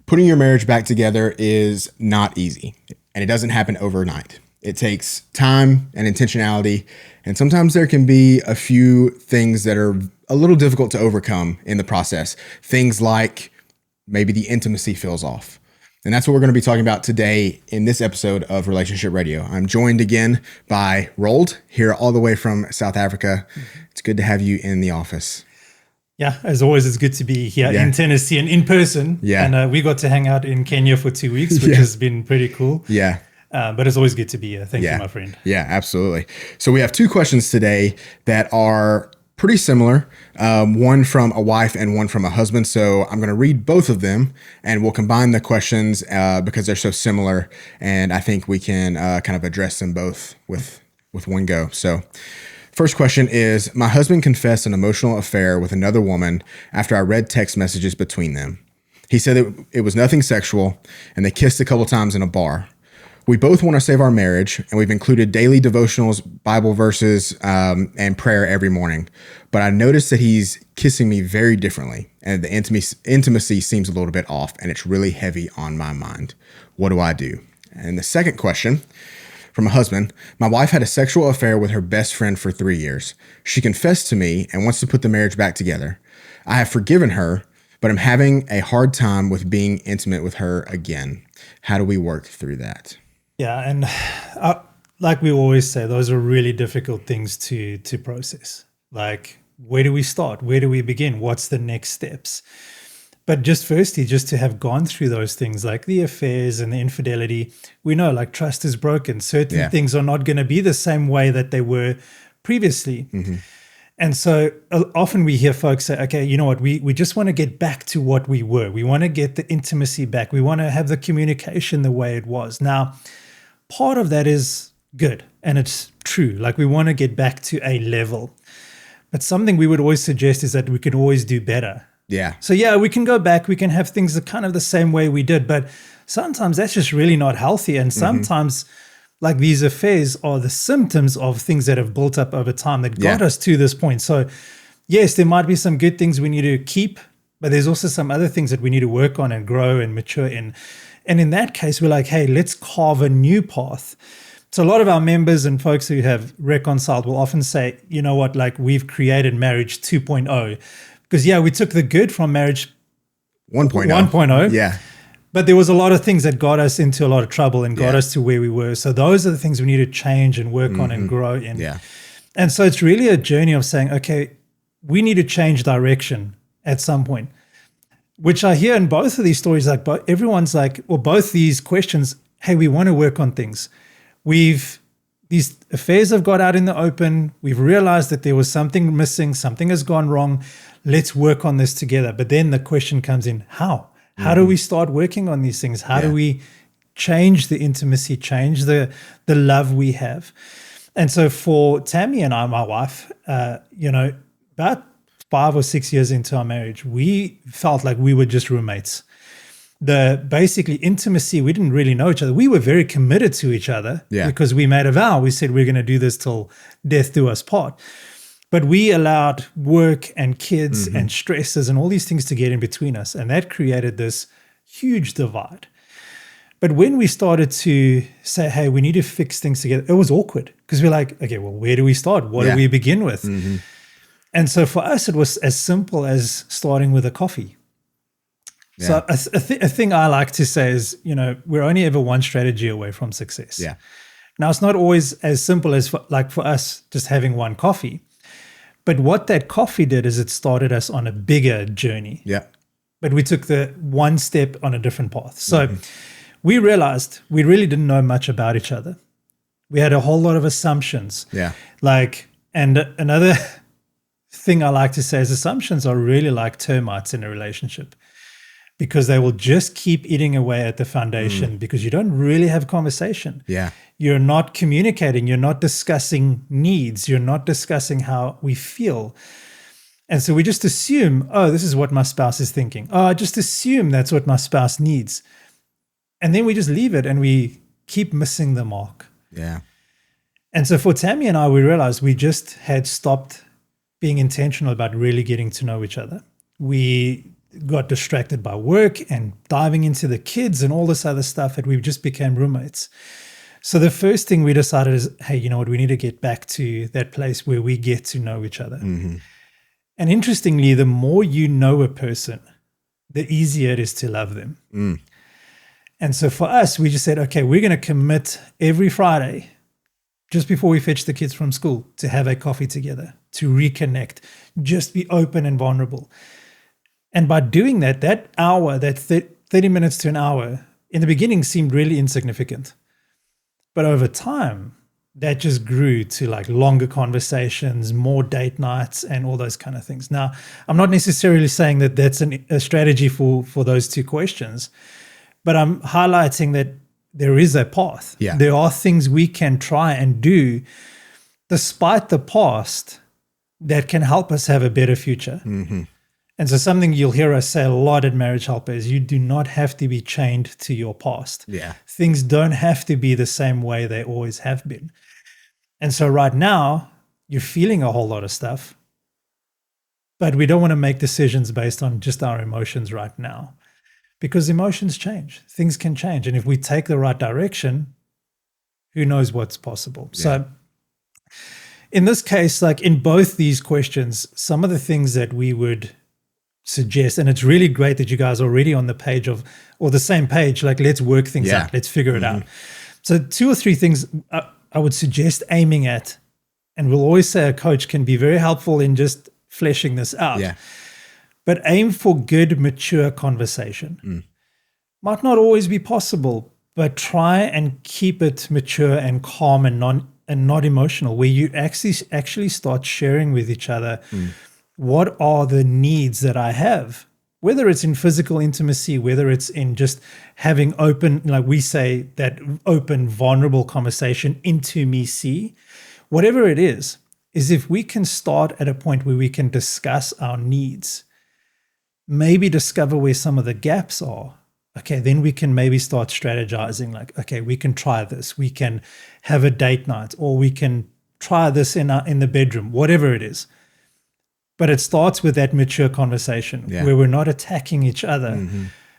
Putting your marriage back together is not easy, and it doesn't happen overnight. It takes time and intentionality, and sometimes there can be a few things that are a little difficult to overcome in the process. Things like maybe the intimacy feels off. And that's what we're going to be talking about today in this episode of Relationship Radio. I'm joined again by Roald, here all the way from South Africa. It's good to have you in the office. Yeah, as always, it's good to be here in Tennessee and in person. Yeah. And we got to hang out in Kenya for 2 weeks, which has been pretty cool. Yeah. But it's always good to be here. Thank you, my friend. Yeah, absolutely. So we have two questions today that are pretty similar, one from a wife and one from a husband. So I'm going to read both of them and we'll combine the questions because they're so similar. And I think we can kind of address them both with one go. So first question is, my husband confessed an emotional affair with another woman after I read text messages between them. He said that it was nothing sexual and they kissed a couple times in a bar. We both want to save our marriage, and we've included daily devotionals, Bible verses, and prayer every morning. But I noticed that he's kissing me very differently, and the intimacy seems a little bit off, and it's really heavy on my mind. What do I do? And the second question from a husband, my wife had a sexual affair with her best friend for 3 years. She confessed to me and wants to put the marriage back together. I have forgiven her, but I'm having a hard time with being intimate with her again. How do we work through that? Yeah, and like we always say, those are really difficult things to process. Like, where do we start? Where do we begin? What's the next steps? But just firstly, just to have gone through those things like the affairs and the infidelity, we know like trust is broken. Certain things are not going to be the same way that they were previously. Mm-hmm. And so often we hear folks say, okay, you know what, we just want to get back to what we were. We want to get the intimacy back. We want to have the communication the way it was. Now, part of that is good and it's true. Like we want to get back to a level. But something we would always suggest is that we can always do better. Yeah. So yeah, we can go back. We can have things that kind of the same way we did. But sometimes that's just really not healthy. And sometimes like these affairs are the symptoms of things that have built up over time that got us to this point. So yes, there might be some good things we need to keep, but there's also some other things that we need to work on and grow and mature in. And in that case, we're like, hey, let's carve a new path. So a lot of our members and folks who have reconciled will often say, you know what, like we've created marriage 2.0. Because we took the good from marriage 1.0. Yeah. But there was a lot of things that got us into a lot of trouble and got us to where we were. So those are the things we need to change and work on and grow in. Yeah. And so it's really a journey of saying, okay, we need to change direction at some point. Which I hear in both of these stories, like everyone's like, well, both these questions, hey, we want to work on things. These affairs have got out in the open. We've realized that there was something missing, something has gone wrong. Let's work on this together. But then the question comes in, how? How do we start working on these things? How do we change the intimacy, change the love we have? And so for Tammy and I, my wife, about 5 or 6 years into our marriage, we felt like we were just roommates. The basically intimacy, we didn't really know each other. We were very committed to each other because we made a vow. We said we're going to do this till death do us part. But we allowed work and kids and stresses and all these things to get in between us. And that created this huge divide. But when we started to say, hey, we need to fix things together, it was awkward because we're like, okay, well, where do we start? What do we begin with? Mm-hmm. And so for us, it was as simple as starting with a coffee. Yeah. So a thing I like to say is, we're only ever one strategy away from success. Yeah. Now, it's not always as simple as for us just having one coffee. But what that coffee did is it started us on a bigger journey. Yeah. But we took the one step on a different path. So we realized we really didn't know much about each other. We had a whole lot of assumptions. Yeah. And another thing I like to say is assumptions are really like termites in a relationship because they will just keep eating away at the foundation because you don't really have conversation. Yeah. You're not communicating. You're not discussing needs. You're not discussing how we feel. And so we just assume, oh, this is what my spouse is thinking. Oh, I just assume that's what my spouse needs. And then we just leave it and we keep missing the mark. Yeah. And so for Tammy and I, we realized we just had stopped being intentional about really getting to know each other. got distracted by work and diving into the kids and all this other stuff that we just became roommates. So the first thing we decided is, hey, you know what, we need to get back to that place where we get to know each other. Mm-hmm. And interestingly, the more you know a person, the easier it is to love them. Mm. And so for us, we just said, okay, we're going to commit every Friday, just before we fetch the kids from school, to have a coffee together, to reconnect, just be open and vulnerable. And by doing that, that hour, that 30 minutes to an hour, in the beginning seemed really insignificant. But over time, that just grew to like longer conversations, more date nights, and all those kind of things. Now, I'm not necessarily saying that that's a strategy for those two questions, but I'm highlighting that there is a path. Yeah. There are things we can try and do despite the past that can help us have a better future. Mm-hmm. And so something you'll hear us say a lot at Marriage Helper is you do not have to be chained to your past. Yeah. Things don't have to be the same way they always have been. And so right now, you're feeling a whole lot of stuff, but we don't want to make decisions based on just our emotions right now, because emotions change. Things can change. And if we take the right direction, who knows what's possible. Yeah. So in this case, like in both these questions, some of the things that we would suggest, and it's really great that you guys are already on the page of, or the same page, like let's work things Yeah. out, let's figure it out. So 2 or 3 things I would suggest aiming at, and we'll always say a coach can be very helpful in just fleshing this out. Yeah. But aim for good, mature conversation. Might not always be possible, but try and keep it mature and calm and not emotional, where you actually start sharing with each other what are the needs that I have, whether it's in physical intimacy, whether it's in just having open, like we say, that open, vulnerable conversation, intimacy, whatever it is if we can start at a point where we can discuss our needs, maybe discover where some of the gaps are, okay, then we can maybe start strategizing like, okay, we can try this, we can have a date night, or we can try this in the bedroom, whatever it is. But it starts with that mature conversation where we're not attacking each other.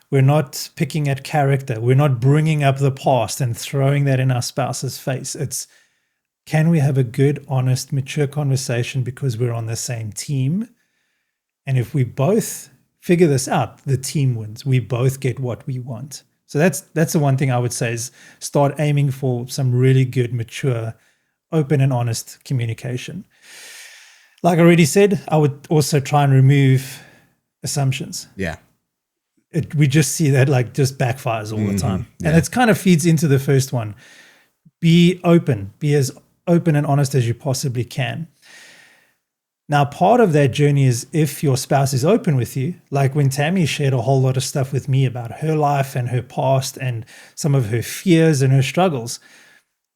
We're not picking at character. We're not bringing up the past and throwing that in our spouse's face. It's, can we have a good, honest, mature conversation because we're on the same team? And if we both figure this out, the team wins. We both get what we want. So that's the one thing I would say is start aiming for some really good, mature, open and honest communication. Like I already said, I would also try and remove assumptions. Yeah. We just see that like just backfires all the time. Yeah. And it kind of feeds into the first one. Be open. Be as open and honest as you possibly can. Now, part of that journey is if your spouse is open with you, like when Tammy shared a whole lot of stuff with me about her life and her past and some of her fears and her struggles.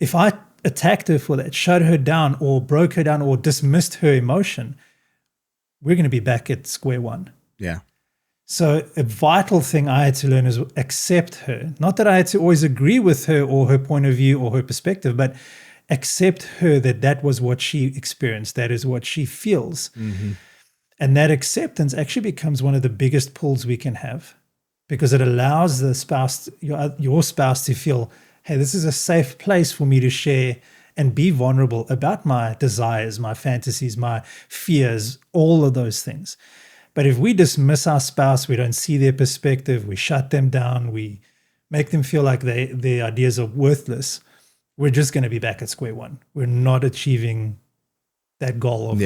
If I attacked her for that, shut her down or broke her down or dismissed her emotion, we're going to be back at square one. Yeah. So a vital thing I had to learn is accept her. Not that I had to always agree with her or her point of view or her perspective, but accept her that was what she experienced. That is what she feels. And that acceptance actually becomes one of the biggest pulls we can have, because it allows the spouse, your spouse, to feel, hey, this is a safe place for me to share and be vulnerable about my desires, my fantasies, my fears, all of those things. But if we dismiss our spouse, we don't see their perspective, we shut them down, we make them feel like their ideas are worthless, we're just going to be back at square one. We're not achieving that goal of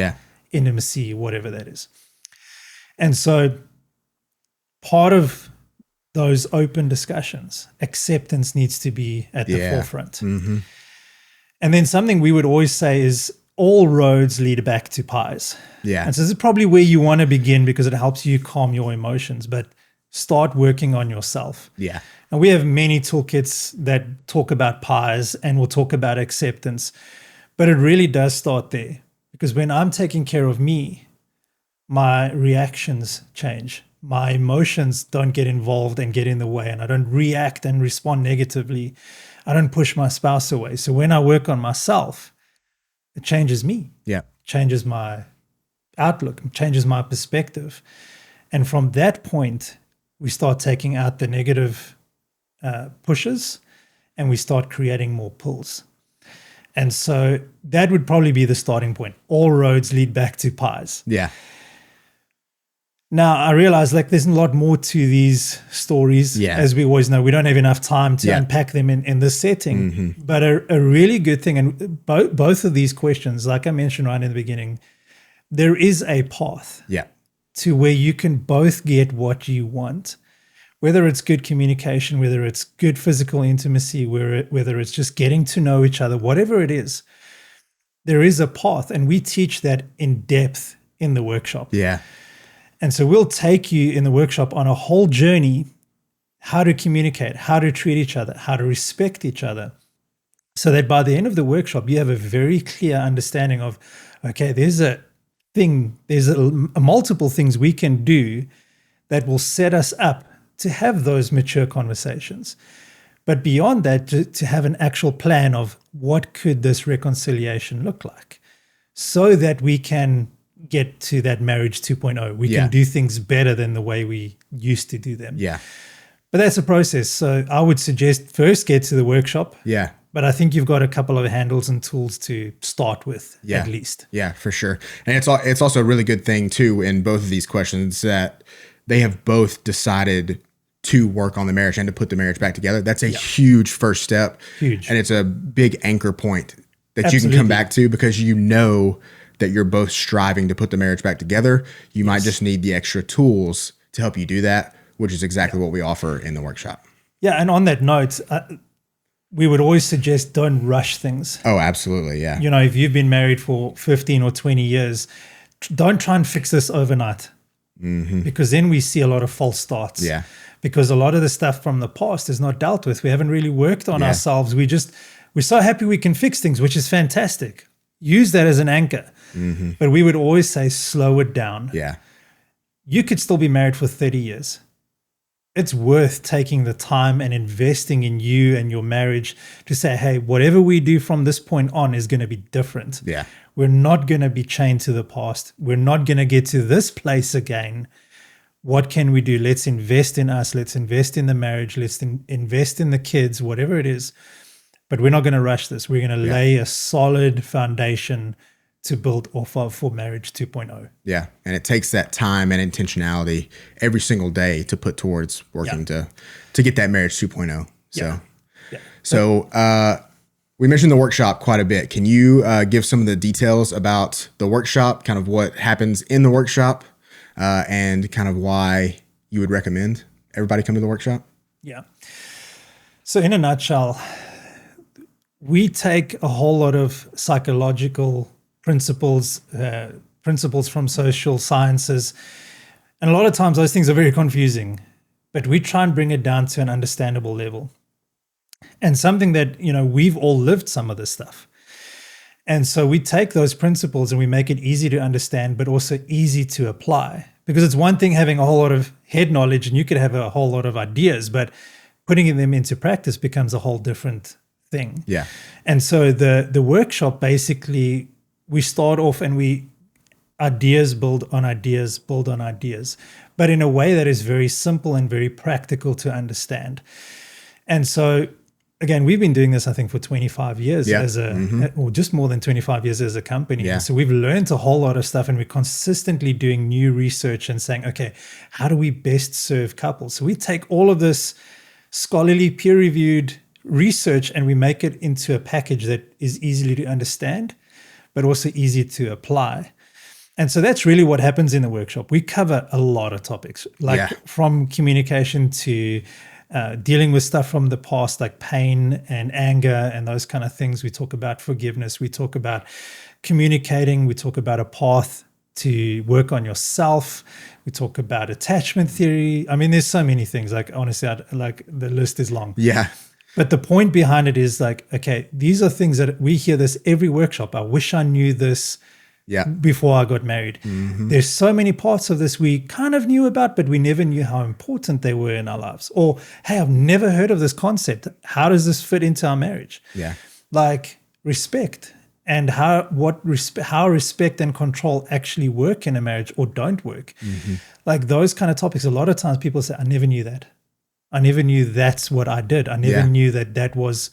intimacy, whatever that is. And so part of those open discussions, acceptance needs to be at the forefront. And then something we would always say is all roads lead back to pies. And so this is probably where you want to begin because it helps you calm your emotions, but start working on yourself. And we have many toolkits that talk about pies and will talk about acceptance, but it really does start there, because when I'm taking care of me, my reactions change. My emotions don't get involved and get in the way, and I don't react and respond negatively. I don't push my spouse away. So when I work on myself, it changes me. Changes my outlook, changes my perspective. And from that point, we start taking out the negative pushes and we start creating more pulls. And so that would probably be the starting point. All roads lead back to pies. Yeah. Now, I realize like there's a lot more to these stories. Yeah. As we always know, we don't have enough time to unpack them in this setting. But a really good thing, and both of these questions, like I mentioned right in the beginning, there is a path to where you can both get what you want, whether it's good communication, whether it's good physical intimacy, whether it's just getting to know each other, whatever it is, there is a path. And we teach that in depth in the workshop. Yeah. And so we'll take you in the workshop on a whole journey, how to communicate, how to treat each other, how to respect each other, so that by the end of the workshop, you have a very clear understanding of, okay, there's a multiple things we can do that will set us up to have those mature conversations. But beyond that, to have an actual plan of what could this reconciliation look like so that we can get to that marriage 2.0. We can do things better than the way we used to do them. Yeah. But that's a process. So I would suggest first get to the workshop. Yeah. But I think you've got a couple of handles and tools to start with at least. Yeah, for sure. And it's also a really good thing too in both of these questions that they have both decided to work on the marriage and to put the marriage back together. That's a huge first step. Huge. And it's a big anchor point that you can come back to because you know that you're both striving to put the marriage back together. You might just need the extra tools to help you do that, which is exactly what we offer in the workshop. Yeah. And on that note, we would always suggest don't rush things. Oh, absolutely. Yeah. You know, if you've been married for 15 or 20 years, don't try and fix this overnight because then we see a lot of false starts. Yeah. Because a lot of the stuff from the past is not dealt with. We haven't really worked on ourselves. We're so happy we can fix things, which is fantastic. Use that as an anchor. But we would always say, slow it down. Yeah. You could still be married for 30 years. It's worth taking the time and investing in you and your marriage to say, hey, whatever we do from this point on is going to be different. Yeah. We're not going to be chained to the past. We're not going to get to this place again. What can we do? Let's invest in us. Let's invest in the marriage. Let's invest in the kids, whatever it is. But we're not going to rush this. We're going to lay a solid foundation to build off of for marriage 2.0. Yeah. And it takes that time and intentionality every single day to put towards working to get that marriage 2.0. So we mentioned the workshop quite a bit. Can you give some of the details about the workshop, kind of what happens in the workshop, and kind of why you would recommend everybody come to the workshop? Yeah. So in a nutshell, we take a whole lot of psychological principles from social sciences. And a lot of times those things are very confusing, but we try and bring it down to an understandable level. And something that, you know, we've all lived some of this stuff. And so we take those principles and we make it easy to understand, but also easy to apply. Because it's one thing having a whole lot of head knowledge and you could have a whole lot of ideas, but putting them into practice becomes a whole different thing. Yeah. And so the workshop, basically, we start off and ideas build on ideas, but in a way that is very simple and very practical to understand. And so, again, we've been doing this, I think, for 25 years or just more than 25 years as a company. Yeah. So we've learned a whole lot of stuff and we're consistently doing new research and saying, okay, how do we best serve couples? So we take all of this scholarly, peer-reviewed research and we make it into a package that is easily to understand, but also easy to apply. And so that's really what happens in the workshop. We cover a lot of topics, from communication to dealing with stuff from the past, like pain and anger and those kind of things. We talk about forgiveness. We talk about communicating. We talk about a path to work on yourself. We talk about attachment theory. I mean, there's so many things. Like, honestly, the list is long. Yeah. But the point behind it is like, okay, these are things that we hear this every workshop. I wish I knew this before I got married. There's so many parts of this we kind of knew about, but we never knew how important they were in our lives. Or, hey, I've never heard of this concept. How does this fit into our marriage? Yeah. Like respect and how respect and control actually work in a marriage or don't work. Like those kind of topics, a lot of times people say, I never knew that. I never knew that's what I did. I never knew that was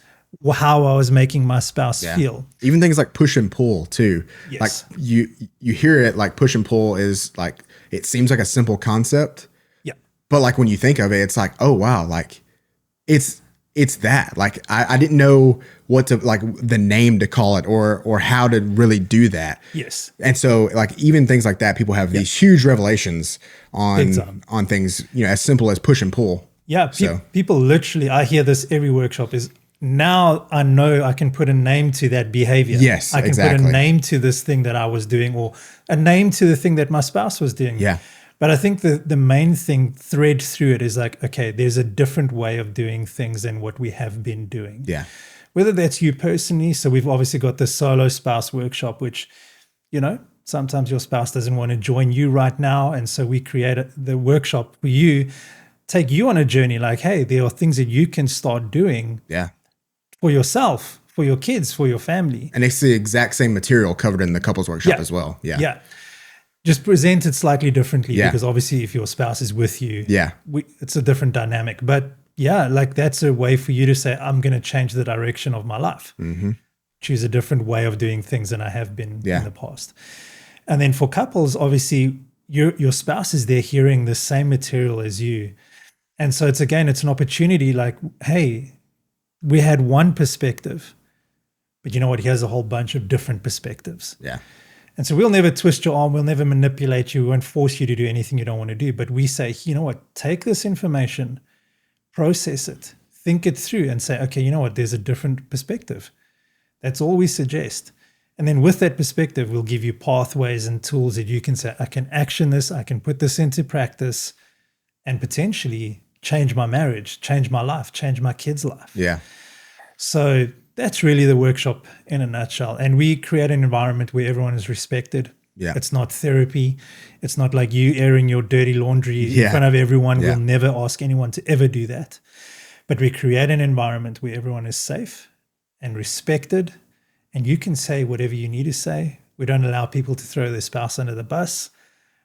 how I was making my spouse feel. Even things like push and pull too. Yes. Like you hear it like push and pull is like, it seems like a simple concept. Yeah. But like when you think of it, it's like, oh wow, like it's that. Like I didn't know what to, like the name to call it or how to really do that. Yes. And so like even things like that, people have these huge revelations on things, you know, as simple as push and pull. Yeah. People literally, I hear this every workshop is, now I know I can put a name to that behavior. Yes, I can put a name to this thing that I was doing, or a name to the thing that my spouse was doing. Yeah. But I think the main thing thread through it is like, okay, there's a different way of doing things than what we have been doing. Yeah. Whether that's you personally. So we've obviously got the solo spouse workshop, which, you know, sometimes your spouse doesn't want to join you right now. And so we create the workshop for you, take you on a journey like, hey, there are things that you can start doing. Yeah. For yourself, for your kids, for your family. And it's the exact same material covered in the couples workshop as well. Yeah. Yeah. Just present it slightly differently because obviously if your spouse is with you, it's a different dynamic. But yeah, like that's a way for you to say, I'm going to change the direction of my life. Choose a different way of doing things than I have been in the past. And then for couples, obviously your spouse is there hearing the same material as you. And so it's an opportunity like, hey, we had one perspective, but you know what? He has a whole bunch of different perspectives. Yeah. And so we'll never twist your arm. We'll never manipulate you. We won't force you to do anything you don't want to do. But we say, you know what? Take this information, process it, think it through and say, okay, you know what? There's a different perspective. That's all we suggest. And then with that perspective, we'll give you pathways and tools that you can say, I can action this. I can put this into practice and potentially change my marriage, change my life, change my kids' life. Yeah. So that's really the workshop in a nutshell. And we create an environment where everyone is respected. Yeah. It's not therapy. It's not like you airing your dirty laundry in front of everyone. We'll never ask anyone to ever do that. But we create an environment where everyone is safe and respected. And you can say whatever you need to say. We don't allow people to throw their spouse under the bus.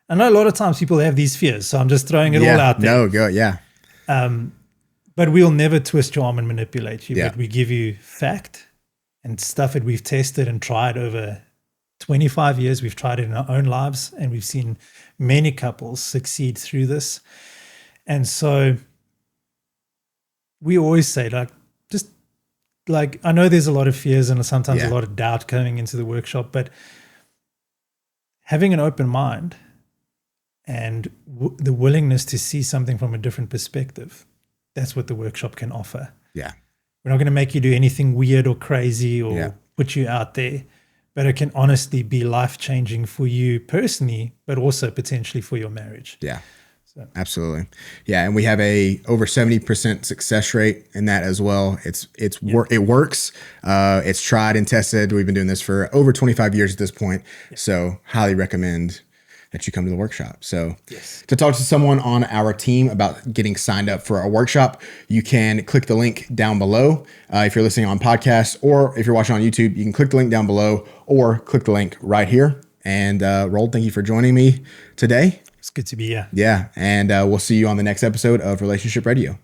I know a lot of times people have these fears. So I'm just throwing it all out there. No, go. Yeah. But we'll never twist your arm and manipulate you. But we give you fact and stuff that we've tested and tried over 25 years. We've tried it in our own lives, and we've seen many couples succeed through this. And so we always say, like, just like, I know there's a lot of fears and sometimes a lot of doubt coming into the workshop, but having an open mind and the willingness to see something from a different perspective, that's what the workshop can offer. Yeah. We're not going to make you do anything weird or crazy or put you out there, but it can honestly be life-changing for you personally, but also potentially for your marriage. Yeah. So. Absolutely. Yeah. And we have a over 70% success rate in that as well. It works. It's tried and tested. We've been doing this for over 25 years at this point. So highly recommend that you come to the workshop. So to talk to someone on our team about getting signed up for our workshop, you can click the link down below. If you're listening on podcasts or if you're watching on YouTube, you can click the link down below or click the link right here. And Roald, thank you for joining me today. It's good to be here. Yeah. And we'll see you on the next episode of Relationship Radio.